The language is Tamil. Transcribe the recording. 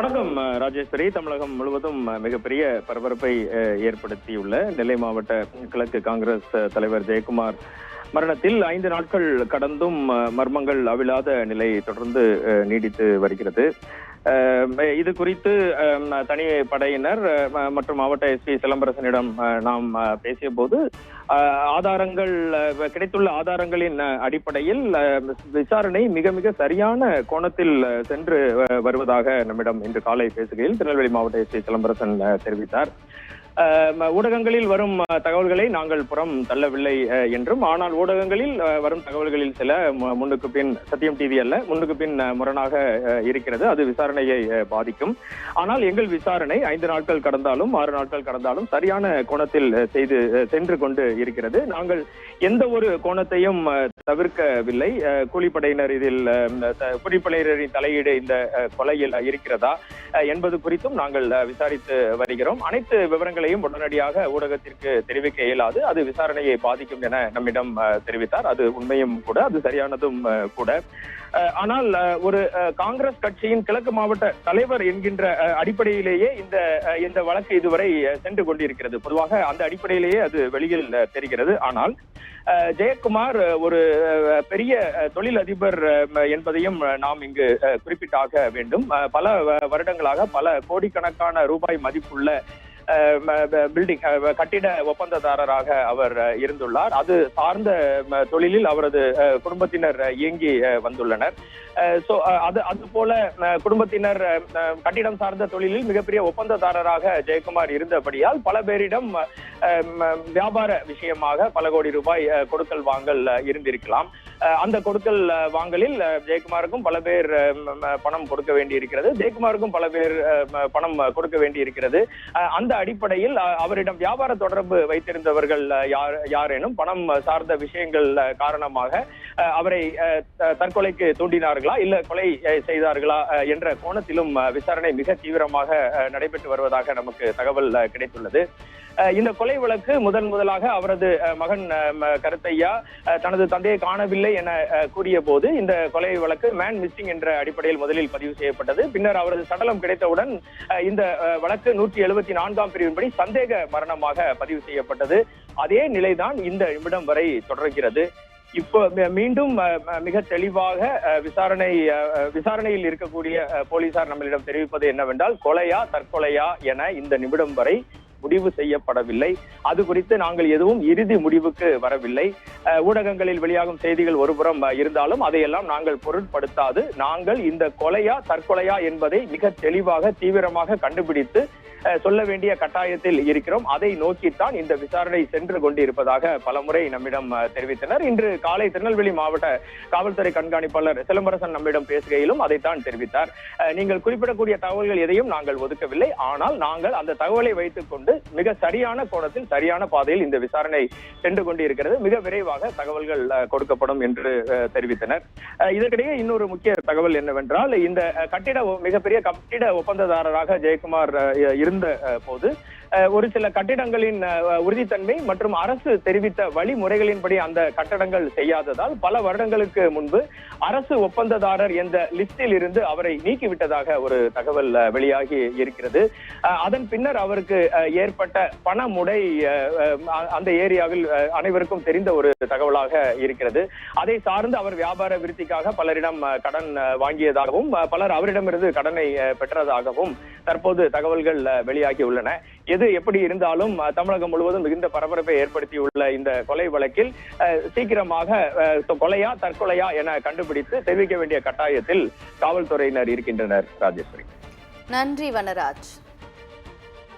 வணக்கம் ராஜேஸ்வரி. தமிழகம் முழுவதும் மிகப்பெரிய பரபரப்பை ஏற்படுத்தியுள்ள நெல்லை மாவட்ட கிழக்கு காங்கிரஸ் தலைவர் ஜெயக்குமார் மரணத்தில் 5 நாட்கள் கடந்தும் மர்மங்கள் அவிழாத நிலை தொடர்ந்து நீடித்து வருகிறது. இது குறித்து தனி படையினர் மற்றும் மாவட்ட எஸ்பி சிலம்பரசனிடம் நாம் பேசிய போது ஆதாரங்கள் கிடைத்துள்ள ஆதாரங்களின் அடிப்படையில் விசாரணை மிக மிக சரியான கோணத்தில் சென்று வருவதாக நம்மிடம் இன்று காலை பேசுகையில் திருநெல்வேலி மாவட்ட எஸ்பி சிலம்பரசன் தெரிவித்தார். ஊடகங்களில் வரும் தகவல்களை நாங்கள் புறம் தள்ளவில்லை என்றும், ஆனால் ஊடகங்களில் வரும் தகவல்களில் சில முன்னுக்கு பின், சத்தியம் டிவி அல்ல, முன்னுக்கு பின் முரணாக இருக்கிறது. அது விசாரணையை பாதிக்கும். ஆனால் எங்கள் விசாரணை 5 நாட்கள் கடந்தாலும் 6 நாட்கள் கடந்தாலும் சரியான கோணத்தில் சென்று கொண்டு இருக்கிறது. நாங்கள் எந்த ஒரு கோணத்தையும் தவிர்க்கவில்லை. கூலிப்படையினர் இதில் கூலிப்படையினரின் தலையீடு இந்த கொலையில் இருக்கிறதா என்பது குறித்தும் நாங்கள் விசாரித்து வருகிறோம். அனைத்து விவரங்களையும் உடனடியாக ஊடகத்திற்கு தெரிவிக்க இயலாது. அது விசாரணையை பாதிக்கும் என நம்மிடம் தெரிவித்தார். அது உண்மையும் கூட, அது சரியானதும் கூட. ஆனால் ஒரு காங்கிரஸ் கட்சியின் கிழக்கு மாவட்ட தலைவர் என்கின்ற அடிப்படையிலேயே இந்த வழக்கு இதுவரை சென்று கொண்டிருக்கிறது. பொதுவாக அந்த அடிப்படையிலேயே அது வெளியில் தெரிகிறது. ஆனால் ஜெயக்குமார் ஒரு பெரிய தொழிலதிபர் என்பதையும் நாம் இங்கு குறிப்பிட்டாக வேண்டும். பல வருடங்களாக பல கோடிக்கணக்கான ரூபாய் மதிப்புள்ள பில்டிங் கட்டிட ஒப்பந்ததாரராக அவர் இருந்துள்ளார். அது சார்ந்த தொழிலில் அவரது குடும்பத்தினர் இயங்கி வந்துள்ளனர். அது போல குடும்பத்தினர் கட்டிடம் சார்ந்த தொழிலில் மிகப்பெரிய ஒப்பந்ததாரராக ஜெயக்குமார் இருந்தபடியால் பல பேரிடம் வியாபார விஷயமாக பல கோடி ரூபாய் கொடுக்கல் வாங்கல் இருந்திருக்கலாம். அந்த கொடுக்கல் வாங்கலில் ஜெயக்குமாருக்கும் பல பேர் பணம் கொடுக்க வேண்டி இருக்கிறது, ஜெயக்குமாருக்கும் பல பேர் பணம் கொடுக்க வேண்டி இருக்கிறது. அந்த அடிப்படையில் அவரிடம் வியாபார தொடர்பு வைத்திருந்தவர்கள் யாரேனும் பணம் சார்ந்த விஷயங்கள் காரணமாக அவரை தற்கொலைக்கு தூண்டினார்களா, இல்ல கொலை செய்தார்களா என்ற கோணத்திலும் விசாரணை மிக தீவிரமாக நடைபெற்று வருவதாக நமக்கு தகவல் கிடைத்துள்ளது. இந்த கொலை வழக்கு முதலாக அவரது மகன் கருத்தையா தனது தந்தையை காணவில்லை என கூறிய போது இந்த கொலை வழக்கு மேன் மிஸ்ஸிங் என்ற அடிப்படையில் முதலில் பதிவு செய்யப்பட்டது. பின்னர் அவரது சடலம் கிடைத்தவுடன் இந்த வழக்கு 174ஆம் பிரிவின்படி சந்தேக மரணமாக பதிவு செய்யப்பட்டது. அதே நிலைதான் இந்த நிமிடம் வரை தொடர்கிறது. இப்போ மீண்டும் மிக தெளிவாக விசாரணையில் இருக்கக்கூடிய போலீசார் நம்மளிடம் தெரிவிப்பது என்னவென்றால், கொலையா தற்கொலையா என இந்த நிமிடம் வரை முடிவு செய்யப்படவில்லை. அது குறித்து நாங்கள் எதுவும் இறுதி முடிவுக்கு வரவில்லை. ஊடகங்களில் வெளியாகும் செய்திகள் ஒருபுறம் இருந்தாலும் அதையெல்லாம் நாங்கள் பொருட்படுத்தாது, நாங்கள் இந்த கொலையா தற்கொலையா என்பதை மிக தெளிவாக தீவிரமாக கண்டுபிடித்து சொல்ல வேண்டிய கட்டாயத்தில் இருக்கிறோம். அதை நோக்கித்தான் இந்த விசாரணை சென்று கொண்டிருப்பதாக பலமுறை நம்மிடம் தெரிவித்தனர். இன்று காலை திருநெல்வேலி மாவட்ட காவல்துறை கண்காணிப்பாளர் சிலம்பரசன் நம்மிடம் பேசுகையிலும் அதைத்தான் தெரிவித்தார். நீங்கள் குறிப்பிடக்கூடிய தகவல்கள் எதையும் நாங்கள் ஒதுக்கவில்லை, ஆனால் நாங்கள் அந்த தகவலை வைத்துக் கொண்டு மிக சரியான கோணத்தில் சரியான பாதையில் இந்த விசாரணை சென்று கொண்டிருக்கிறது. மிக விரைவாக தகவல்கள் கொடுக்கப்படும் என்று தெரிவித்தனர். இதற்கிடையே இன்னொரு முக்கிய தகவல் என்னவென்றால், இந்த மிகப்பெரிய கட்டிட ஒப்பந்ததாரராக ஜெயக்குமார் இருந்த போது ஒரு சில கட்டிடங்களின் உறுதித்தன்மை மற்றும் அரசு தெரிவித்த வழிமுறைகளின்படி அந்த கட்டடங்கள் செய்யாததால் பல வருடங்களுக்கு முன்பு அரசு ஒப்பந்ததாரர் என்ற லிஸ்டில் இருந்து அவரை நீக்கிவிட்டதாக ஒரு தகவல் வெளியாகி இருக்கிறது. அதன் பின்னர் அவருக்கு ஏற்பட்ட பணமுடை அந்த ஏரியாவில் அனைவருக்கும் தெரிந்த ஒரு தகவலாக இருக்கிறது. அதை சார்ந்து அவர் வியாபார விருத்திக்காக பலரிடம் கடன் வாங்கியதாகவும் பலர் அவரிடமிருந்து கடனை பெற்றதாகவும் தற்போது தகவல்கள் வெளியாகி உள்ளன. எது எப்படி இருந்தாலும் தமிழகம் முழுவதும் மிகுந்த பரபரப்பை ஏற்படுத்தியுள்ள இந்த கொலை வழக்கில் சீக்கிரமாக கொலையா தற்கொலையா என கண்டுபிடித்து தெரிவிக்க வேண்டிய கட்டாயத்தில் காவல்துறையினர் இருக்கின்றனர். ராஜேஸ்வரி, நன்றி வனராஜ்.